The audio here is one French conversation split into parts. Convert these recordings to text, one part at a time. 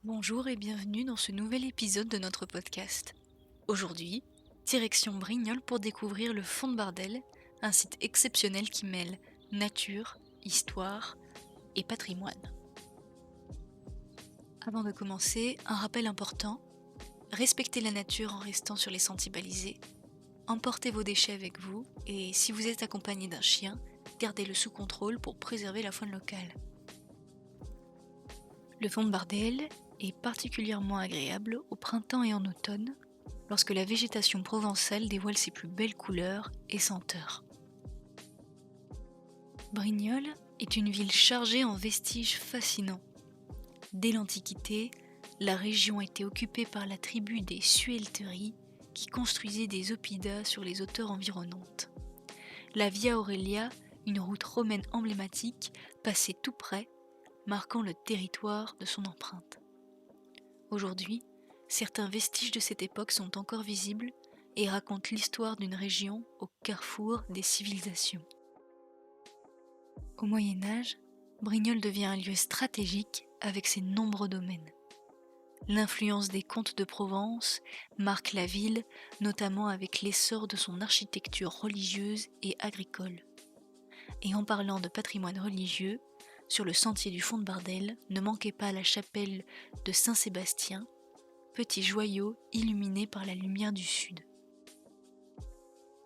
Bonjour et bienvenue dans ce nouvel épisode de notre podcast. Aujourd'hui, direction Brignoles pour découvrir le Fond de Bardel, un site exceptionnel qui mêle nature, histoire et patrimoine. Avant de commencer, un rappel important, respectez la nature en restant sur les sentiers balisés, emportez vos déchets avec vous et si vous êtes accompagné d'un chien, gardez-le sous contrôle pour préserver la faune locale. Le Fond de Bardel est particulièrement agréable au printemps et en automne, lorsque la végétation provençale dévoile ses plus belles couleurs et senteurs. Brignoles est une ville chargée en vestiges fascinants. Dès l'Antiquité, la région était occupée par la tribu des Suelteri qui construisait des oppidas sur les hauteurs environnantes. La Via Aurelia, une route romaine emblématique, passait tout près, marquant le territoire de son empreinte. Aujourd'hui, certains vestiges de cette époque sont encore visibles et racontent l'histoire d'une région au carrefour des civilisations. Au Moyen Âge, Brignoles devient un lieu stratégique avec ses nombreux domaines. L'influence des comtes de Provence marque la ville, notamment avec l'essor de son architecture religieuse et agricole. Et en parlant de patrimoine religieux, sur le sentier du Fond de Bardel, ne manquez pas la chapelle de Saint-Sébastien, petit joyau illuminé par la lumière du sud.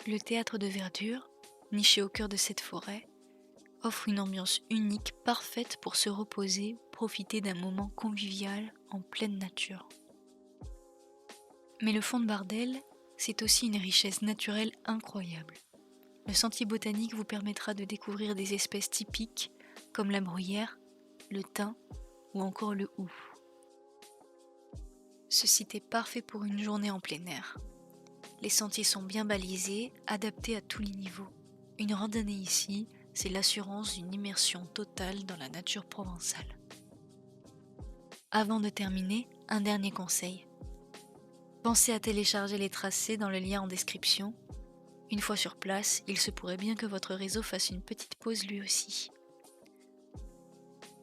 Le théâtre de verdure, niché au cœur de cette forêt, offre une ambiance unique parfaite pour se reposer, profiter d'un moment convivial en pleine nature. Mais le Fond de Bardel, c'est aussi une richesse naturelle incroyable. Le sentier botanique vous permettra de découvrir des espèces typiques comme la bruyère, le thym ou encore le houx. Ce site est parfait pour une journée en plein air. Les sentiers sont bien balisés, adaptés à tous les niveaux. Une randonnée ici, c'est l'assurance d'une immersion totale dans la nature provençale. Avant de terminer, un dernier conseil. Pensez à télécharger les tracés dans le lien en description. Une fois sur place, il se pourrait bien que votre réseau fasse une petite pause lui aussi.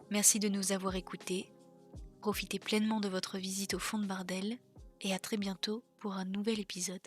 Merci de nous avoir écoutés. Profitez pleinement de votre visite au Fond de Bardel et à très bientôt pour un nouvel épisode.